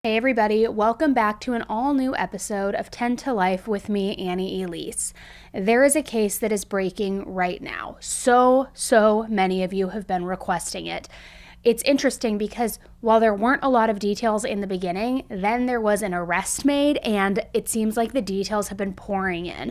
Hey everybody, welcome back to an all-new episode of 10 to Life with me, Annie Elise. There is a case that is breaking right now. So many of you have been requesting it. It's interesting because while there weren't a lot of details in the beginning, then there was an arrest made and it seems like the details have been pouring in.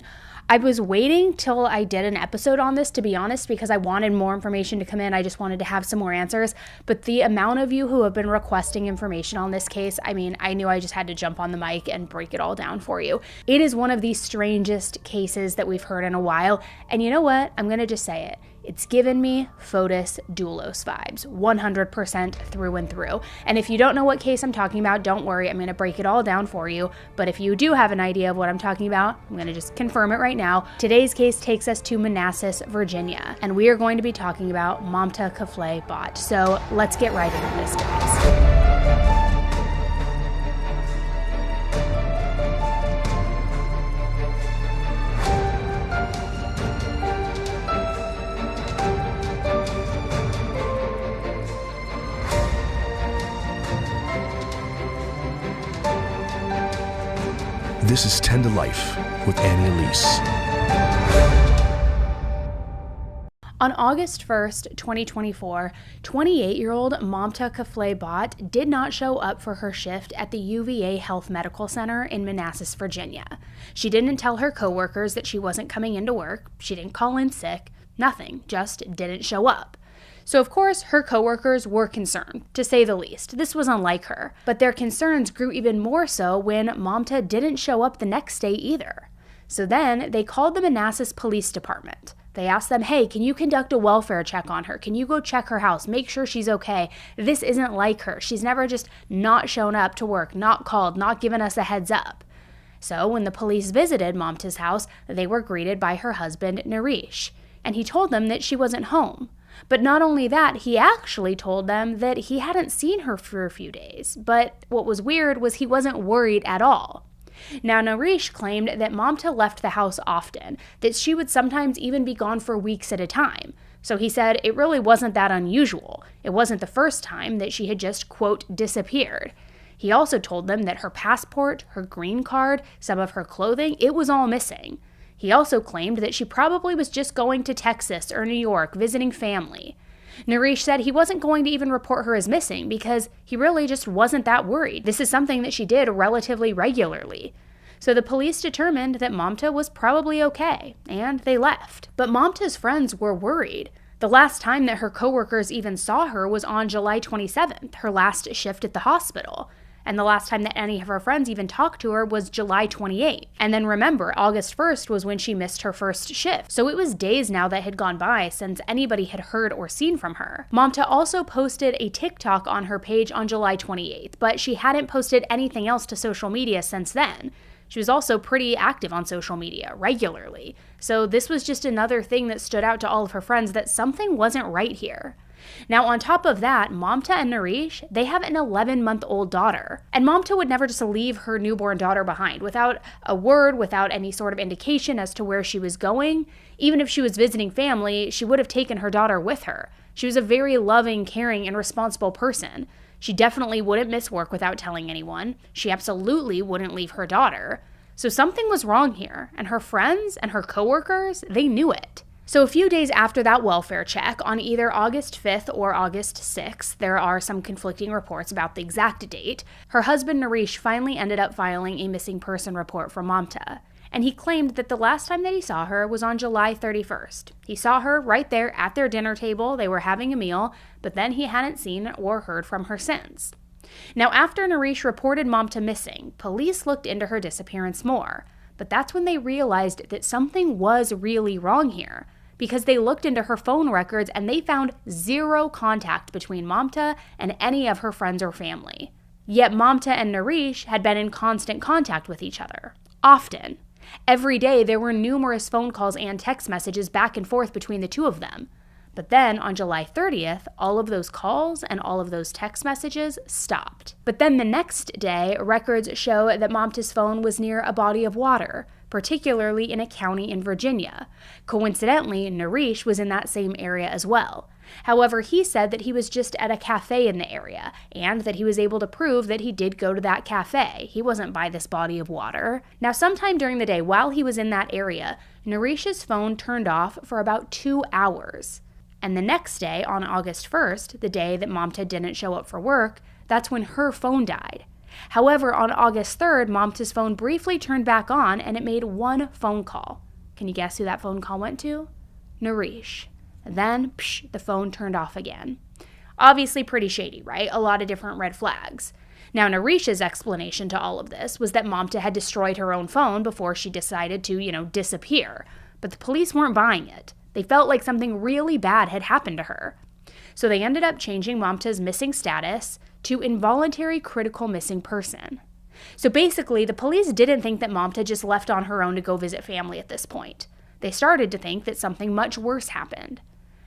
I was waiting till I did an episode on this, to be honest, because I wanted more information to come in. I just wanted to have some more answers. But the amount of you who have been requesting information on this case, I knew I just had to jump on the mic and break it all down for you. It is one of the strangest cases that we've heard in a while. And you know what? I'm going to just say it. It's given me Fotis Doulos vibes, 100% through and through. And if you don't know what case I'm talking about, don't worry, I'm going to break it all down for you. But if you do have an idea of what I'm talking about, I'm going to just confirm it right now. Today's case takes us to Manassas, Virginia, and we are going to be talking about Mamta Kafle Bhatt. So let's get right into this, guys. This is 10 to Life with Annie Elise. On August 1st, 2024, 28-year-old Mamta Kafle Bhatt did not show up for her shift at the UVA Health Medical Center in Manassas, Virginia. She didn't tell her coworkers that she wasn't coming into work. She didn't call in sick. Nothing, just didn't show up. So of course, her coworkers were concerned, to say the least. This was unlike her. But their concerns grew even more so when Mamta didn't show up the next day either. So then they called the Manassas Police Department. They asked them, hey, can you conduct a welfare check on her? Can you go check her house? Make sure she's okay. This isn't like her. She's never just not shown up to work, not called, not given us a heads up. So when the police visited Mamta's house, they were greeted by her husband, Naresh. And he told them that she wasn't home. But not only that, he actually told them that he hadn't seen her for a few days. But what was weird was he wasn't worried at all. Now, Naresh claimed that Mamta left the house often, that she would sometimes even be gone for weeks at a time. So he said it really wasn't that unusual. It wasn't the first time that she had just, quote, disappeared. He also told them that her passport, her green card, some of her clothing, it was all missing. He also claimed that she probably was just going to Texas or New York visiting family. Naresh said he wasn't going to even report her as missing because he really just wasn't that worried. This is something that she did relatively regularly. So the police determined that Mamta was probably okay, and they left. But Mamta's friends were worried. The last time that her coworkers even saw her was on July 27th, her last shift at the hospital. And the last time that any of her friends even talked to her was July 28th. And then remember, August 1st was when she missed her first shift. So it was days now that had gone by since anybody had heard or seen from her. Mamta also posted a TikTok on her page on July 28th, but she hadn't posted anything else to social media since then. She was also pretty active on social media, regularly. So this was just another thing that stood out to all of her friends that something wasn't right here. Now, on top of that, Mamta and Naresh, they have an 11-month-old daughter. And Mamta would never just leave her newborn daughter behind without a word, without any sort of indication as to where she was going. Even if she was visiting family, she would have taken her daughter with her. She was a very loving, caring, and responsible person. She definitely wouldn't miss work without telling anyone. She absolutely wouldn't leave her daughter. So something was wrong here, and her friends and her coworkers, they knew it. So a few days after that welfare check, on either August 5th or August 6th, there are some conflicting reports about the exact date, her husband Naresh finally ended up filing a missing person report for Mamta. And he claimed that the last time that he saw her was on July 31st. He saw her right there at their dinner table, they were having a meal, but then he hadn't seen or heard from her since. Now, after Naresh reported Mamta missing, police looked into her disappearance more. But that's when they realized that something was really wrong here, because they looked into her phone records and they found zero contact between Mamta and any of her friends or family. Yet Mamta and Naresh had been in constant contact with each other, often. Every day there were numerous phone calls and text messages back and forth between the two of them. But then on July 30th, all of those calls and all of those text messages stopped. But then the next day, records show that Mamta's phone was near a body of water, particularly in a county in Virginia. Coincidentally, Naresh was in that same area as well. However, he said that he was just at a cafe in the area and that he was able to prove that he did go to that cafe. He wasn't by this body of water. Now, sometime during the day while he was in that area, Naresh's phone turned off for about 2 hours. And the next day, on August 1st, the day that Mamta didn't show up for work, that's when her phone died. However, on August 3rd, Mamta's phone briefly turned back on and it made one phone call. Can you guess who that phone call went to? Naresh. Then, the phone turned off again. Obviously pretty shady, right? A lot of different red flags. Now, Naresh's explanation to all of this was that Mamta had destroyed her own phone before she decided to, disappear. But the police weren't buying it. They felt like something really bad had happened to her. So they ended up changing Mamta's missing status to involuntary critical missing person. So basically, the police didn't think that Mamta just left on her own to go visit family at this point. They started to think that something much worse happened.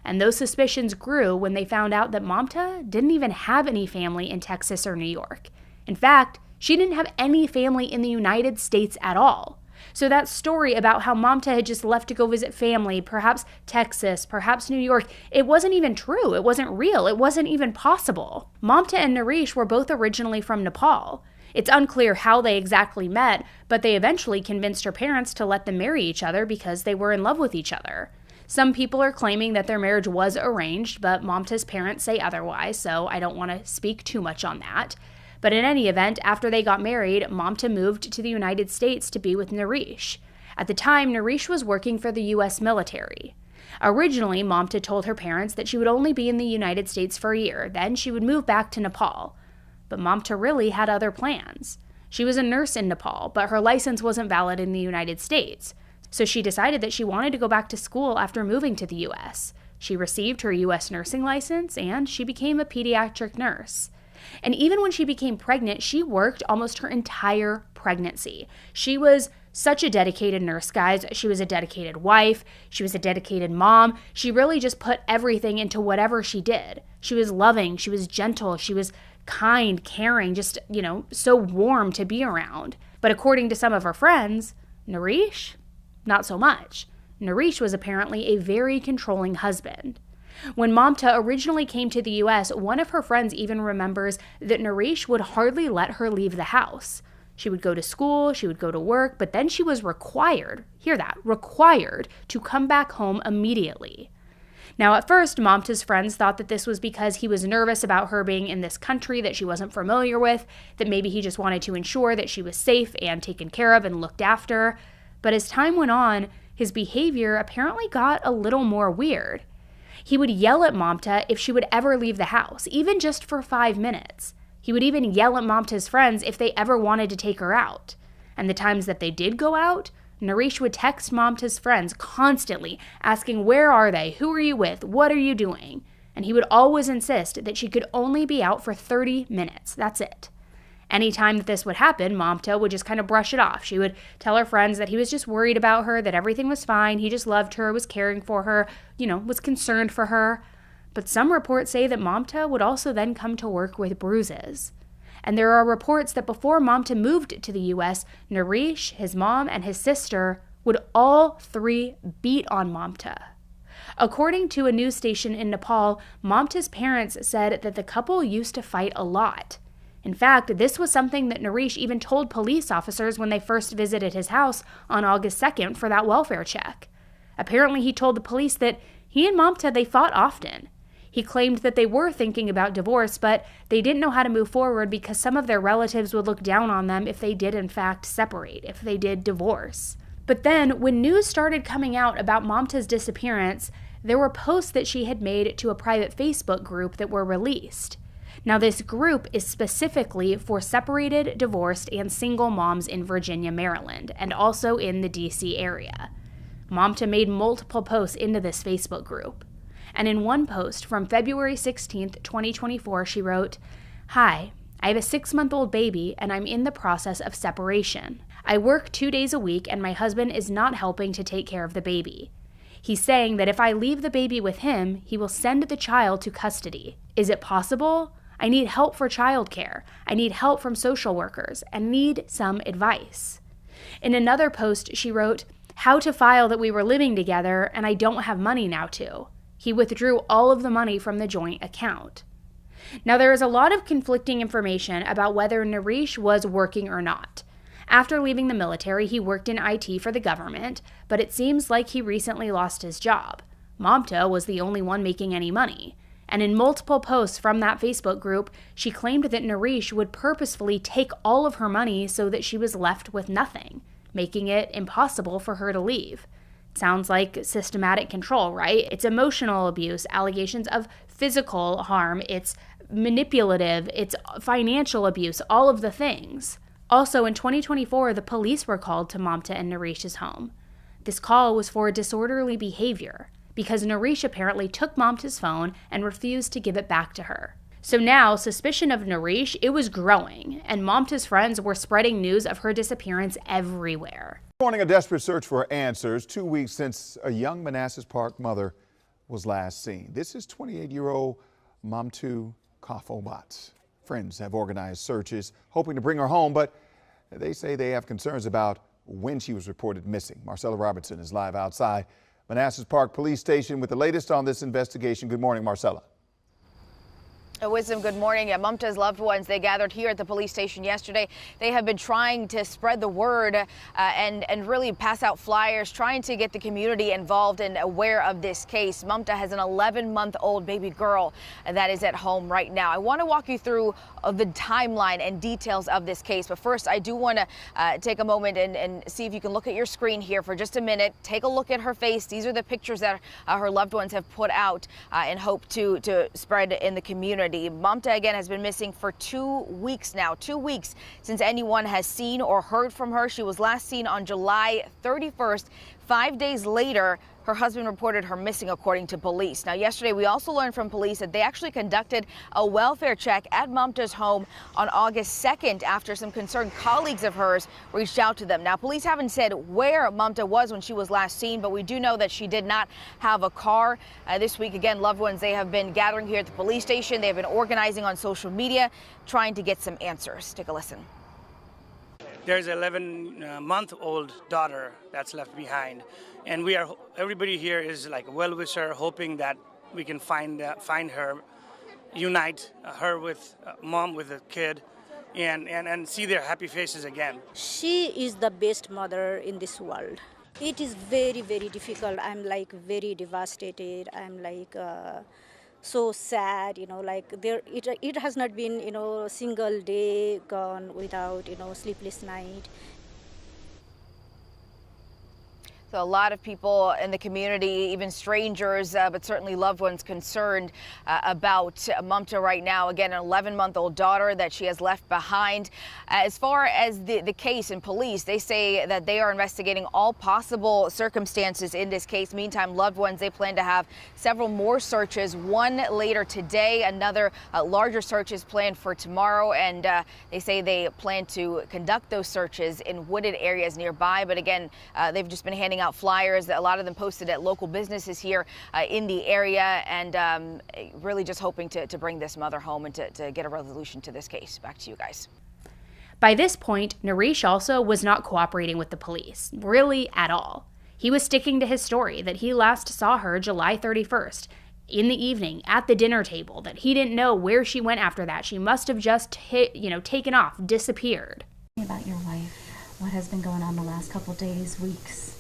And those suspicions grew when they found out that Mamta didn't even have any family in Texas or New York. In fact, she didn't have any family in the United States at all. So that story about how Mamta had just left to go visit family, perhaps Texas, perhaps New York, it wasn't even true. It wasn't real. It wasn't even possible. Mamta and Naresh were both originally from Nepal. It's unclear how they exactly met, but they eventually convinced her parents to let them marry each other because they were in love with each other. Some people are claiming that their marriage was arranged, but Mamta's parents say otherwise, so I don't want to speak too much on that. But in any event, after they got married, Mamta moved to the United States to be with Naresh. At the time, Naresh was working for the U.S. military. Originally, Mamta told her parents that she would only be in the United States for a year, then she would move back to Nepal. But Mamta really had other plans. She was a nurse in Nepal, but her license wasn't valid in the United States. So she decided that she wanted to go back to school after moving to the U.S. She received her U.S. nursing license, and she became a pediatric nurse. And even when she became pregnant, she worked almost her entire pregnancy. She was such a dedicated nurse, guys. She was a dedicated wife. She was a dedicated mom. She really just put everything into whatever she did. She was loving. She was gentle. She was kind, caring, just, so warm to be around. But according to some of her friends, Naresh, not so much. Naresh was apparently a very controlling husband. When Mamta originally came to the U.S., one of her friends even remembers that Naresh would hardly let her leave the house. She would go to school, she would go to work, but then she was required, hear that, required to come back home immediately. Now, at first, Mamta's friends thought that this was because he was nervous about her being in this country that she wasn't familiar with, that maybe he just wanted to ensure that she was safe and taken care of and looked after. But as time went on, his behavior apparently got a little more weird. He would yell at Mamta if she would ever leave the house, even just for 5 minutes. He would even yell at Mamta's friends if they ever wanted to take her out. And the times that they did go out, Naresh would text Mamta's friends constantly, asking, "Where are they? Who are you with? What are you doing?" And he would always insist that she could only be out for 30 minutes. That's it. Anytime that this would happen, Mamta would just kind of brush it off. She would tell her friends that he was just worried about her, that everything was fine, he just loved her, was caring for her, was concerned for her. But some reports say that Mamta would also then come to work with Bruises. And there are reports that before Mamta moved to the U.S., Naresh, his mom, and his sister would all three beat on Mamta. According to a news station in Nepal, Mamta's parents said that the couple used to fight a lot. In fact, this was something that Naresh even told police officers when they first visited his house on August 2nd for that welfare check. Apparently, he told the police that he and Mamta, they fought often. He claimed that they were thinking about divorce, but they didn't know how to move forward because some of their relatives would look down on them if they did in fact separate, if they did divorce. But then, when news started coming out about Mamta's disappearance, there were posts that she had made to a private Facebook group that were released. Now, this group is specifically for separated, divorced, and single moms in Virginia, Maryland, and also in the D.C. area. Mamta made multiple posts into this Facebook group. And in one post from February 16th, 2024, she wrote, "Hi, I have a 6-month-old baby and I'm in the process of separation. I work 2 days a week and my husband is not helping to take care of the baby. He's saying that if I leave the baby with him, he will send the child to custody. Is it possible? I need help for childcare. I need help from social workers and need some advice." In another post, she wrote, "How to file that we were living together and I don't have money now to. He withdrew all of the money from the joint account. Now, there is a lot of conflicting information about whether Naresh was working or not. After leaving the military, he worked in IT for the government, but it seems like he recently lost his job. Mamta was the only one making any money. And in multiple posts from that Facebook group, she claimed that Naresh would purposefully take all of her money so that she was left with nothing, making it impossible for her to leave. Sounds like systematic control, right? It's emotional abuse, allegations of physical harm, it's manipulative, it's financial abuse, all of the things. Also, in 2024, the police were called to Mamta and Naresh's home. This call was for disorderly behavior, because Naresh apparently took Mamta's phone and refused to give it back to her. So now, suspicion of Naresh, it was growing, and Mamta's friends were spreading news of her disappearance everywhere. Morning, a desperate search for answers 2 weeks since a young Manassas Park mother was last seen. This is 28-year-old Mamta Kafle Bhatt. Friends have organized searches hoping to bring her home, but they say they have concerns about when she was reported missing. Marcella Robertson is live outside Manassas Park Police Station with the latest on this investigation. Good morning, Marcella. Wisdom, good morning. Mamta's loved ones, they gathered here at the police station yesterday. They have been trying to spread the word and really pass out flyers, trying to get the community involved and aware of this case. Mamta has an 11-month-old baby girl that is at home right now. I want to walk you through the timeline and details of this case. But first, I do want to take a moment and see if you can look at your screen here for just a minute. Take a look at her face. These are the pictures that her loved ones have put out in hope to spread in the community. Mamta, again, has been missing for 2 weeks now. 2 weeks since anyone has seen or heard from her. She was last seen on July 31st. 5 days later, her husband reported her missing, according to police. Now, yesterday, we also learned from police that they actually conducted a welfare check at Mamta's home on August 2nd after some concerned colleagues of hers reached out to them. Now, police haven't said where Mamta was when she was last seen, but we do know that she did not have a car. This week, again, loved ones, they have been gathering here at the police station. They have been organizing on social media, trying to get some answers. Take a listen. There's an 11-month-old daughter that's left behind, and everybody here is like a well-wisher, hoping that we can find her, unite her with mom with a kid, and see their happy faces again. She is the best mother in this world. It is very, very difficult. I'm like very devastated. I'm like so sad, it has not been, a single day gone without, sleepless night. So a lot of people in the community, even strangers, but certainly loved ones concerned about Mamta right now. Again, an 11-month-old daughter that she has left behind. As far as the case and police, they say that they are investigating all possible circumstances in this case. Meantime, loved ones, they plan to have several more searches, one later today, another larger search is planned for tomorrow. And they say they plan to conduct those searches in wooded areas nearby. But again, they've just been handing out flyers, a lot of them posted at local businesses here in the area, and really just hoping to bring this mother home and to get a resolution to this case. Back to you guys. By this point, Naresh also was not cooperating with the police, really at all. He was sticking to his story that he last saw her July 31st in the evening at the dinner table, that he didn't know where she went after that. She must have just taken off, disappeared. About your wife, what has been going on the last couple days, weeks?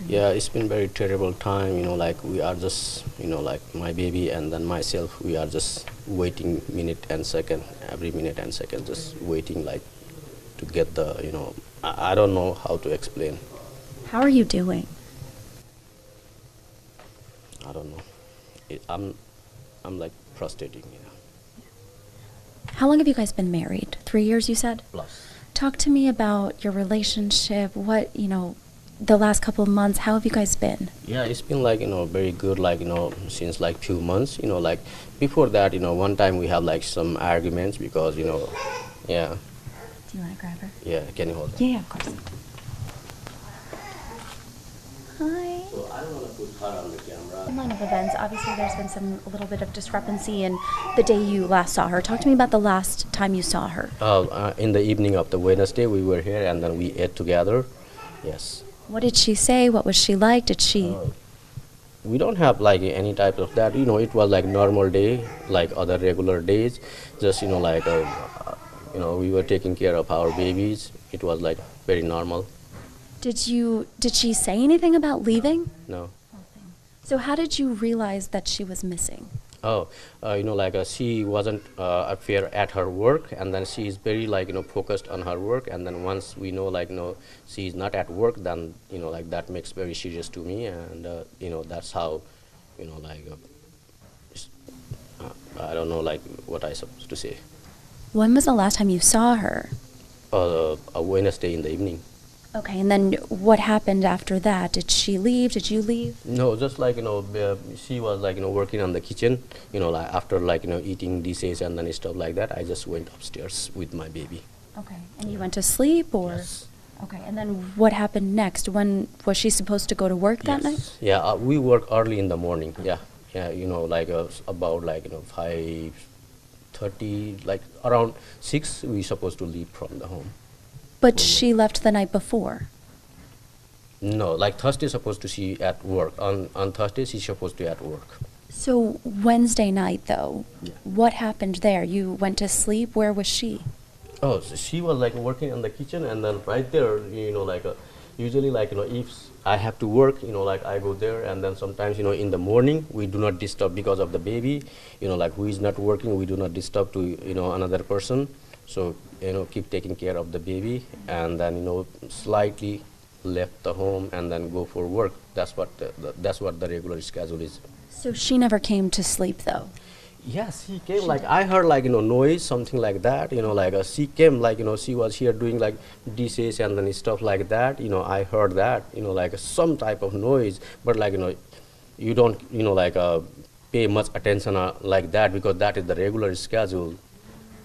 Yeah, it's been very terrible time, we are just, my baby and then myself, we are just waiting minute and second, every minute and second, just waiting to get the, I don't know how to explain. How are you doing? I don't know. I'm like frustrating, How long have you guys been married? 3 years, you said? Plus. Talk to me about your relationship, what, the last couple of months, how have you guys been? Yeah, it's been very good, since few months, before that, one time we have some arguments because, yeah. Do you want to grab her? Yeah, can you hold her? Yeah, of course. Hi. So I don't want to put her on the camera. Line of events, obviously there's been a little bit of discrepancy in the day you last saw her. Talk to me about the last time you saw her. In the evening of the Wednesday, we were here and then we ate together, yes. What did she say? What was she like? Did she? we don't have like any type of that. It was like normal day, like other regular days. Just like we were taking care of our babies. It was like very normal. Did she say anything about leaving? No. So how did you realize that she was missing? Oh, she wasn't fair at her work, and then she is very focused on her work, and then once we know she's not at work, then that makes very serious to me, and that's how I don't know what I supposed to say. When was the last time you saw her? A Wednesday in the evening. Okay, and then what happened after that? Did she leave? Did you leave? No, just she was working on the kitchen, after eating dishes and then stuff like that. I just went upstairs with my baby. Okay, and you went to sleep, or? Yes. Okay, and then what happened next? When was she supposed to go to work that night? Yeah, we work early in the morning. Yeah, about 5:30, around 6 we supposed to leave from the home. But she left the night before. No, Thursday supposed to she at work. On Thursday she's supposed to at work. So Wednesday night though, what happened there? You went to sleep. Where was she? Oh, so she was working in the kitchen, and then right there, usually if I have to work, I go there, and then sometimes in the morning we do not disturb because of the baby, who is not working, we do not disturb to another person. So keep taking care of the baby, and then slightly left the home and then go for work. That's what the regular schedule is. So she never came to sleep though. Yes, he came. I heard noise, something like that. She came she was here doing dishes and then stuff like that. I heard that. Some type of noise, but you don't pay much attention like that, because that is the regular schedule.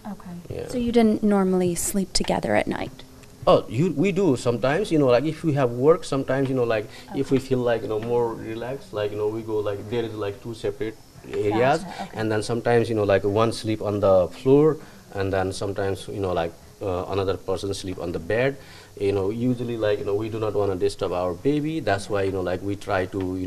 Okay. Yeah. So you didn't normally sleep together at night? Oh, we do sometimes. If we have work, sometimes if we feel more relaxed, we go there is two separate areas. Gotcha, okay. And then sometimes one sleep on the floor, and then sometimes another person sleep on the bed. Usually we do not want to disturb our baby. That's why we try to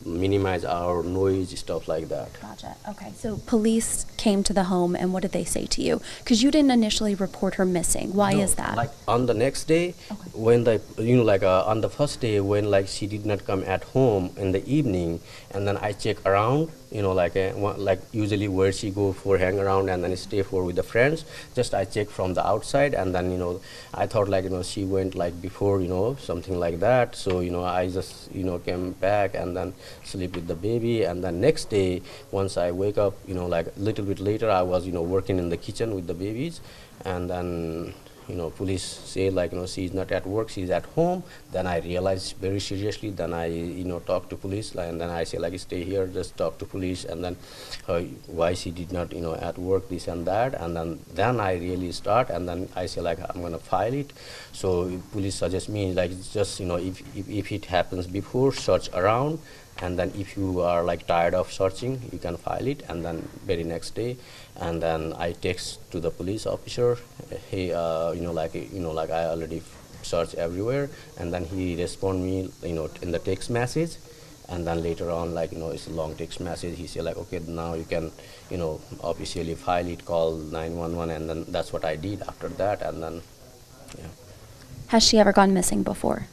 minimize our noise, stuff like that. Gotcha. Okay. So police came to the home, and what did they say to you? Because you didn't initially report her missing. Why is that? On the next day, Okay. when on the first day when she did not come at home in the evening, and then I check around, usually where she go for hang around and then stay for with the friends. Just I check from the outside, and then I thought she went before, something like that. So I just came back and then sleep with the baby, and then next day once I wake up, little bit later, I was working in the kitchen with the babies, and then police say she's not at work, she's at home. Then I realized very seriously. Then I talk to police, and then I say stay here, just talk to police, and then why she did not at work, this and that, and then I really start, and then I say I'm gonna file it. So police suggest me just if it happens before, search around, and then if you are tired of searching, you can file it. And then very next day, and then I text to the police officer, hey, I already searched everywhere, and then he respond me in the text message. And then later on, it's a long text message, he said okay, now you can officially file it, call 911. And then that's what I did after that. And then Has she ever gone missing before?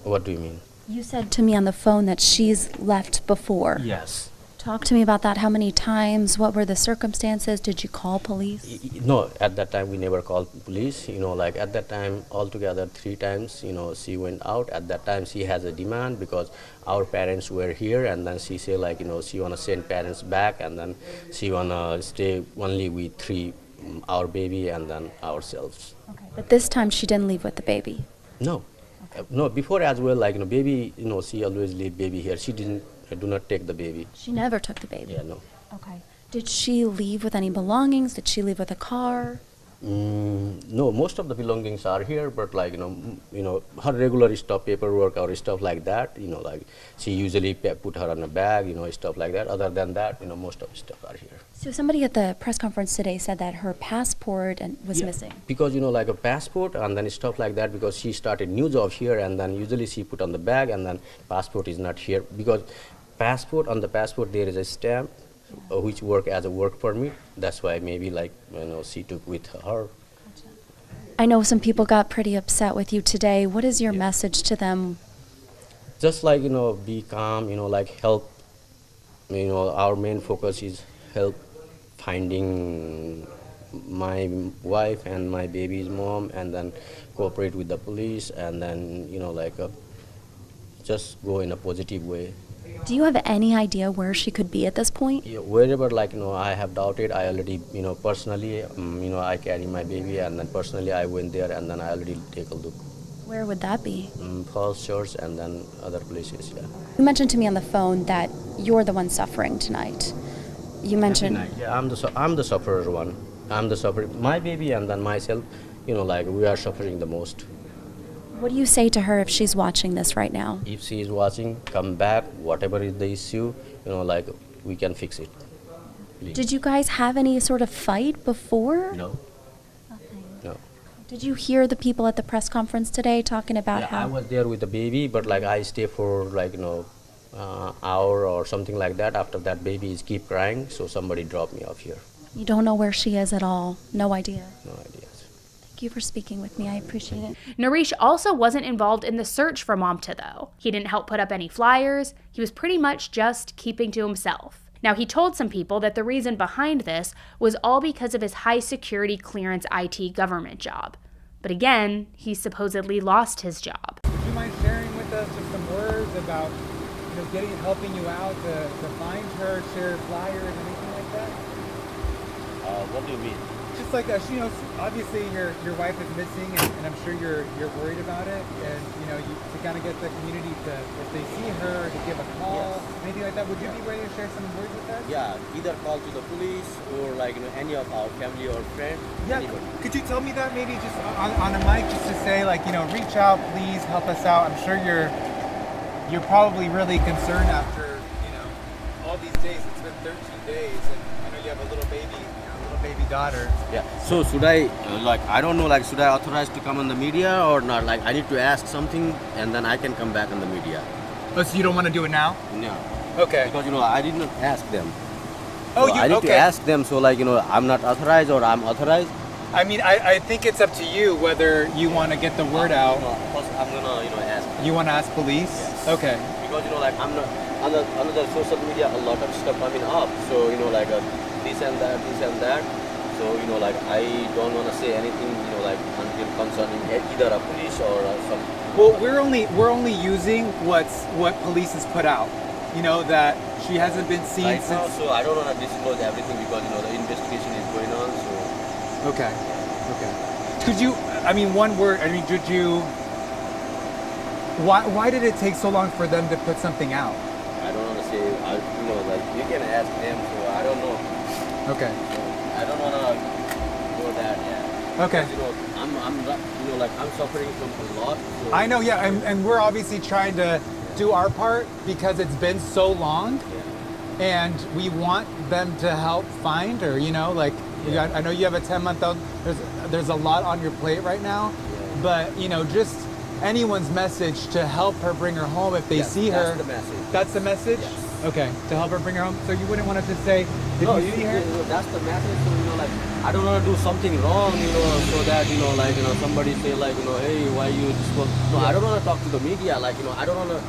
What do you mean? You said to me on the phone that she's left before. Yes. Talk to me about that. How many times? What were the circumstances? Did you call police? No, at that time we never called police. At that time altogether 3 times, she went out. At that time she has a demand because our parents were here, and then she say she wanna send parents back, and then she wanna stay only with 3, our baby and then ourselves. Okay. But this time she didn't leave with the baby. No. No, before as well, baby, she always leave baby here. She do not take the baby. She never took the baby. Yeah, no. Okay. Did she leave with any belongings? Did she leave with a car? No, most of the belongings are here, but like her regular stuff, paperwork or stuff like that. Like she usually put her on a bag, stuff like that. Other than that, most of the stuff are here. So somebody at the press conference today said that her passport was missing. Because like a passport and then stuff like that. Because she started new job here, and then usually she put on the bag, and then passport is not here because on the passport there is a stamp. Which work as a work permit. That's why maybe like she took with her. I know some people got pretty upset with you today. What is your message to them? Just like be calm. Like help. Our main focus is help finding my wife and my baby's mom, and then cooperate with the police, and then just go in a positive way. Do you have any idea where she could be at this point? Yeah, wherever I have doubted, I already personally I carry my baby, and then personally I went there, and then I already take a look. Where would that be? Falls Church and then other places. Yeah. You mentioned to me on the phone that you're the one suffering tonight. You mentioned. Yeah, I'm the sufferer one. I'm the sufferer. My baby and then myself. We are suffering the most. What do you say to her if she's watching this right now? If she is watching, come back. Whatever is the issue, we can fix it. Please. Did you guys have any sort of fight before? No. Nothing. No. Did you hear the people at the press conference today talking about how? I was there with the baby, but I stay for hour or something like that. After that, baby is keep crying, so somebody dropped me off here. You don't know where she is at all? No idea? No idea. Thank you for speaking with me. I appreciate it. Naresh also wasn't involved in the search for Mamta, though. He didn't help put up any flyers. He was pretty much just keeping to himself. Now, he told some people that the reason behind this was all because of his high security clearance IT government job. But again, he supposedly lost his job. Would you mind sharing with us just some words about helping you out to find her, share flyers, anything like that? What do you mean? Just like obviously your wife is missing, and I'm sure you're worried about it, and to kind of get the community to, if they see her, to give a call, anything like that. Would you be ready to share some words with us? Yeah, either call to the police or any of our family or friends. Yeah, could you tell me that maybe just on a mic, just to say reach out, please help us out. I'm sure you're probably really concerned after all these days. It's been 13 days, and I know you have a little baby daughter. Yeah. So should I I don't know should I authorize to come on the media or not? I need to ask something and then I can come back on the media. Oh, so you don't want to do it now? No. Okay. Because I did not ask them. Oh, so I need to ask them. So I'm not authorized or I'm authorized. I mean, I think it's up to you whether you want to get the word out. I'm gonna ask them. You want to ask police? Yes. Okay. Because I'm not on the social media, a lot of stuff coming up. So this and that. So I don't want to say anything until concerning either a police or some. Well, we're only using what police has put out. That she hasn't been seen right since. Now, so I don't want to disclose everything because the investigation is going on. So. Okay. Could you? I mean, one word. I mean, did you? Why did it take so long for them to put something out? I don't want to say. You can ask them. So I don't know. Okay. I don't want to go that. Yeah. Okay. Because, I'm suffering from a lot. So I know. Yeah, and we're obviously trying to do our part because it's been so long, and we want them to help find her. I know you have a 10-month-old. There's a lot on your plate right now, but just anyone's message to help her bring her home if they see her. That's the message. That's the message. Yes. Okay, to help her bring her home. So you wouldn't want to just say, if you see her? That's the message. So I don't want to do something wrong, so that somebody say hey, why you just no, I don't want to talk to the media. I don't want to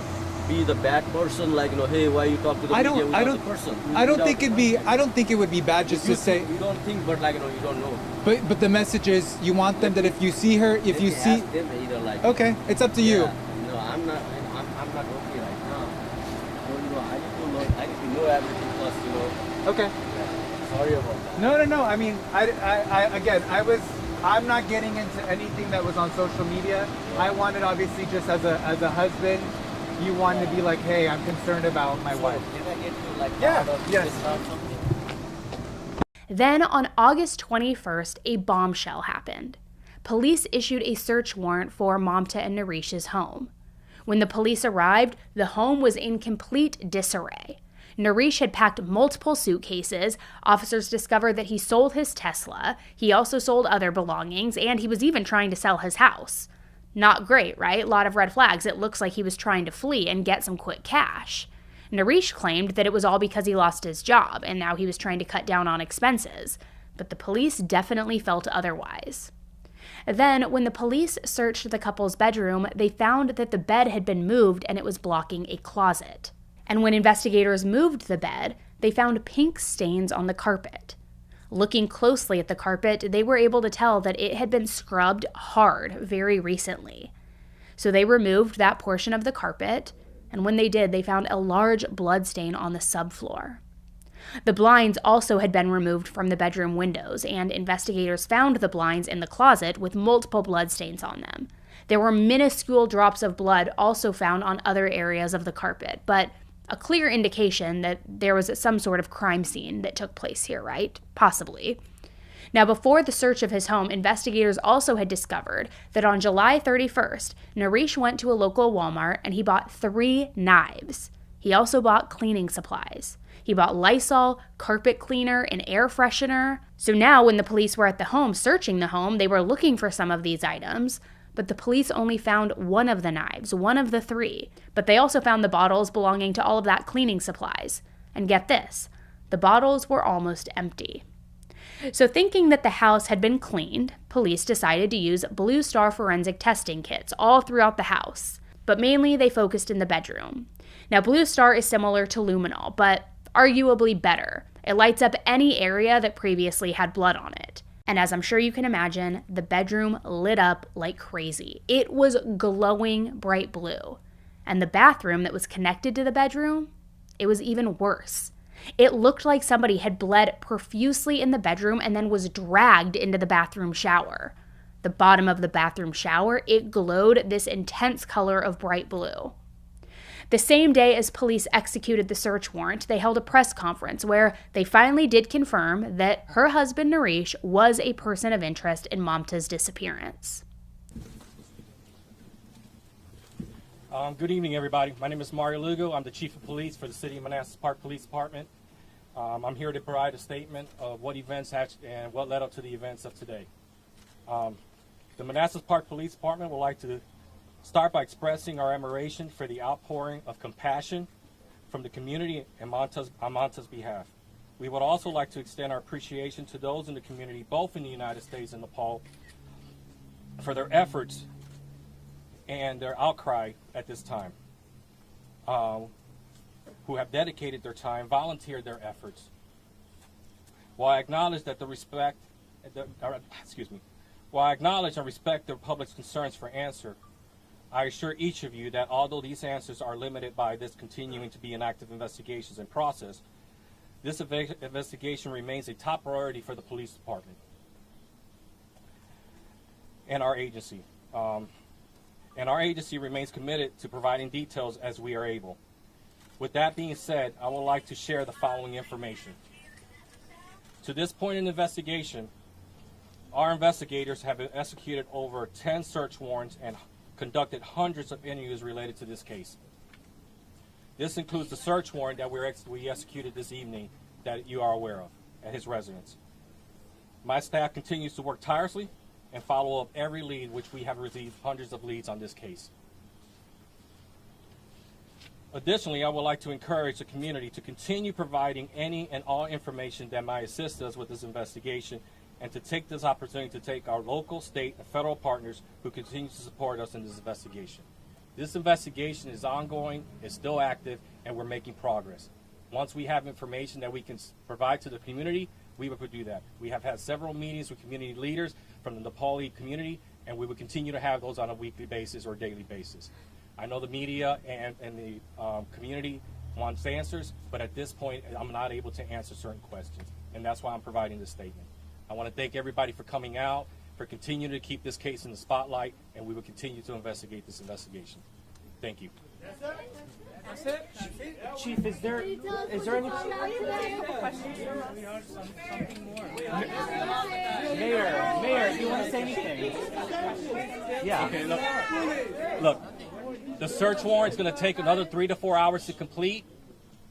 be the bad person. Hey, why you talk to the media without the person? I don't think it would be bad just to say. You don't think, but you don't know. But the message is you want them that if you see her, if you see. Ask them either okay, it's up to you. No, I'm not okay right now. So I need to know everything plus. Okay. Yeah. Sorry about that. No. I mean, I'm not getting into anything that was on social media. Yeah. I wanted, obviously, just as a husband, you wanted to be like, hey, I'm concerned about my wife. Can I get you yes. Then on August 21st, a bombshell happened. Police issued a search warrant for Mamta and Naresh's home. When the police arrived, the home was in complete disarray. Naresh had packed multiple suitcases. Officers discovered that he sold his Tesla. He also sold other belongings, and he was even trying to sell his house. Not great, right? A lot of red flags. It looks like he was trying to flee and get some quick cash. Naresh claimed that it was all because he lost his job, and now he was trying to cut down on expenses. But the police definitely felt otherwise. Then, when the police searched the couple's bedroom, they found that the bed had been moved and it was blocking a closet. And when investigators moved the bed, they found pink stains on the carpet. Looking closely at the carpet, they were able to tell that it had been scrubbed hard very recently. So they removed that portion of the carpet, and when they did, they found a large blood stain on the subfloor. The blinds also had been removed from the bedroom windows, and investigators found the blinds in the closet with multiple blood stains on them. There were minuscule drops of blood also found on other areas of the carpet, but a clear indication that there was some sort of crime scene that took place here, right? Possibly. Now, before the search of his home, investigators also had discovered that on July 31st, Naresh went to a local Walmart and he bought 3 knives. He also bought cleaning supplies. He bought Lysol, carpet cleaner, and air freshener. So now when the police were at the home searching the home, they were looking for some of these items, but the police only found one of the knives, one of the 3. But they also found the bottles belonging to all of that cleaning supplies. And get this, the bottles were almost empty. So thinking that the house had been cleaned, police decided to use Blue Star forensic testing kits all throughout the house. But mainly they focused in the bedroom. Now, Blue Star is similar to luminol, but arguably better. It lights up any area that previously had blood on it. And as I'm sure you can imagine, the bedroom lit up like crazy. It was glowing bright blue. And the bathroom that was connected to the bedroom, it was even worse. It looked like somebody had bled profusely in the bedroom and then was dragged into the bathroom shower. The bottom of the bathroom shower, it glowed this intense color of bright blue. The same day as police executed the search warrant, they held a press conference where they finally did confirm that her husband Naresh was a person of interest in Mamta's disappearance. Good evening, everybody. My name is Mario Lugo. I'm the Chief of Police for the City of Manassas Park Police Department. I'm here to provide a statement of what events and what led up to the events of today. The Manassas Park Police Department would like to start by expressing our admiration for the outpouring of compassion from the community on Mamta's behalf. We would also like to extend our appreciation to those in the community, both in the United States and Nepal, for their efforts and their outcry at this time, who have dedicated their time, volunteered their efforts. While I acknowledge and respect the public's concerns for answer, I assure each of you that although these answers are limited by this continuing to be an active investigations and process, this investigation remains a top priority for the police department and our agency. And our agency remains committed to providing details as we are able. With that being said, I would like to share the following information. To this point in the investigation, our investigators have executed over 10 search warrants and conducted hundreds of interviews related to this case. This includes the search warrant that we executed this evening that you are aware of at his residence. My staff continues to work tirelessly and follow up every lead, which we have received hundreds of leads on this case. Additionally, I would like to encourage the community to continue providing any and all information that might assist us with this investigation, and to take this opportunity to take our local, state, and federal partners who continue to support us in this investigation. This investigation is ongoing, it's still active, and we're making progress. Once we have information that we can provide to the community, we will do that. We have had several meetings with community leaders from the Nepali community, and we will continue to have those on a weekly basis or daily basis. I know the media and the community wants answers, but at this point, I'm not able to answer certain questions, and that's why I'm providing this statement. I want to thank everybody for coming out, for continuing to keep this case in the spotlight, and we will continue to investigate this investigation. Thank you. Yes, sir. Chief, is there any questions? Mayor, do you want to say anything? Yeah. Okay, look, the search warrant's going to take another 3 to 4 hours to complete.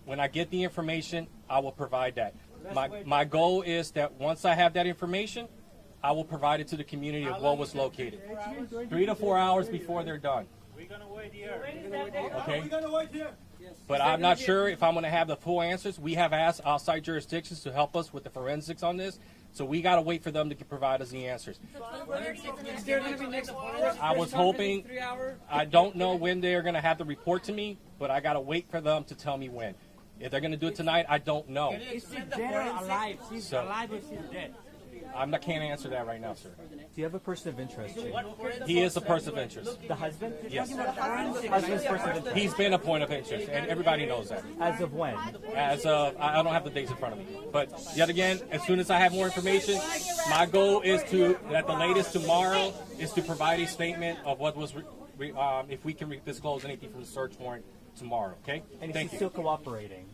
When I get the information, I will provide that. My goal is that once I have that information, I will provide it to the community of what was located. 3 to 4 hours before they're done. We're going to wait here. Okay? We're going to wait here. But I'm not sure if I'm going to have the full answers. We have asked outside jurisdictions to help us with the forensics on this, so we got to wait for them to provide us the answers. I was hoping, I don't know when they're going to have the report to me, but I got to wait for them to tell me when. If they're going to do it tonight, I don't know. Is she dead or alive? She's alive or she's dead? I can't answer that right now, sir. Do you have a person of interest, Chief? He is a person of interest. The husband? Yes. Husband's person of interest. He's been a point of interest, and everybody knows that. As of when? As of, I don't have the dates in front of me. But yet again, as soon as I have more information, my goal is to, at the latest tomorrow, is to provide a statement of what was, if we can disclose anything from the search warrant tomorrow, okay? And he's still cooperating?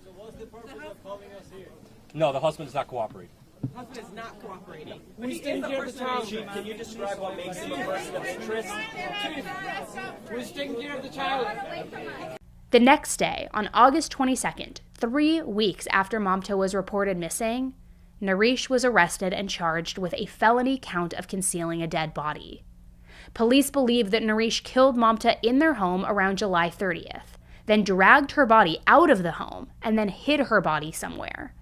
So what's the purpose of calling us here? No, the husband is not cooperating. Husband is not cooperating. Who's taking care of the child? Chief, can you describe what makes him a person of interest? Chief, who's taking care of the child? The next day, on August 22nd, 3 weeks after Mamta was reported missing, Naresh was arrested and charged with a felony count of concealing a dead body. Police believe that Naresh killed Mamta in their home around July 30th, then dragged her body out of the home and then hid her body somewhere.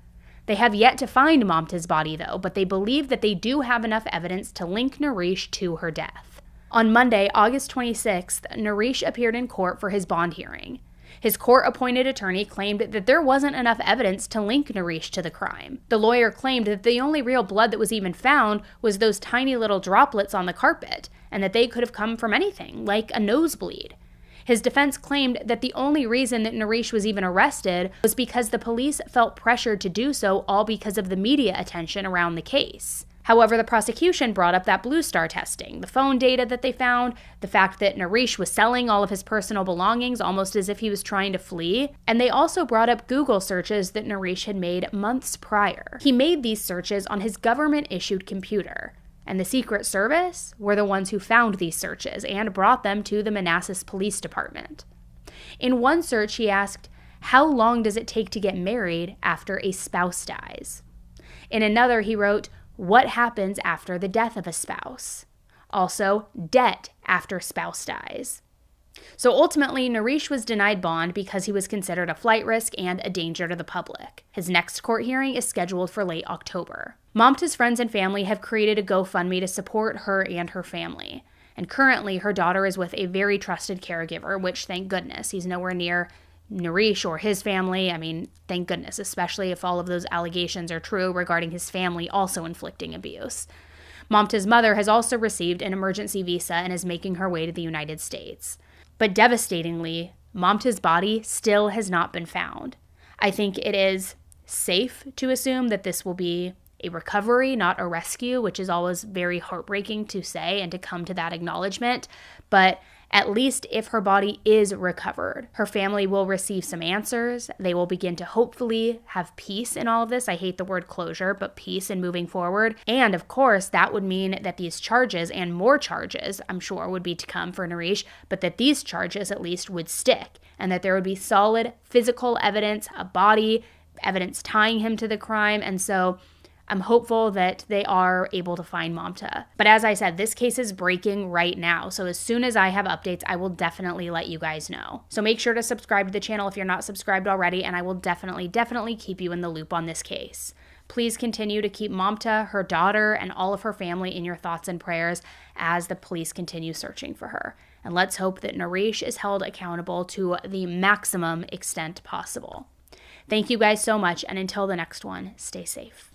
They have yet to find Mamta's body, though, but they believe that they do have enough evidence to link Naresh to her death. On Monday, August 26th, Naresh appeared in court for his bond hearing. His court-appointed attorney claimed that there wasn't enough evidence to link Naresh to the crime. The lawyer claimed that the only real blood that was even found was those tiny little droplets on the carpet, and that they could have come from anything, like a nosebleed. His defense claimed that the only reason that Naresh was even arrested was because the police felt pressured to do so, all because of the media attention around the case. However, the prosecution brought up that Blue Star testing, the phone data that they found, the fact that Naresh was selling all of his personal belongings almost as if he was trying to flee, and they also brought up Google searches that Naresh had made months prior. He made these searches on his government-issued computer, and the Secret Service were the ones who found these searches and brought them to the Manassas Police Department. In one search, he asked, "How long does it take to get married after a spouse dies?" In another, he wrote, "What happens after the death of a spouse?" Also, debt after spouse dies. So ultimately, Naresh was denied bond because he was considered a flight risk and a danger to the public. His next court hearing is scheduled for late October. Mamta's friends and family have created a GoFundMe to support her and her family. And currently, her daughter is with a very trusted caregiver, which, thank goodness, he's nowhere near Naresh or his family. I mean, thank goodness, especially if all of those allegations are true regarding his family also inflicting abuse. Mamta's mother has also received an emergency visa and is making her way to the United States. But devastatingly, Mamta's body still has not been found. I think it is safe to assume that this will be a recovery, not a rescue, which is always very heartbreaking to say and to come to that acknowledgement. But at least if her body is recovered, her family will receive some answers. They will begin to hopefully have peace in all of this. I hate the word closure, but peace in moving forward. And of course, that would mean that these charges and more charges, I'm sure, would be to come for Naresh, but that these charges at least would stick and that there would be solid physical evidence, a body, evidence tying him to the crime. And so I'm hopeful that they are able to find Mamta. But as I said, this case is breaking right now. So as soon as I have updates, I will definitely let you guys know. So make sure to subscribe to the channel if you're not subscribed already, and I will definitely keep you in the loop on this case. Please continue to keep Mamta, her daughter, and all of her family in your thoughts and prayers as the police continue searching for her. And let's hope that Naresh is held accountable to the maximum extent possible. Thank you guys so much, and until the next one, stay safe.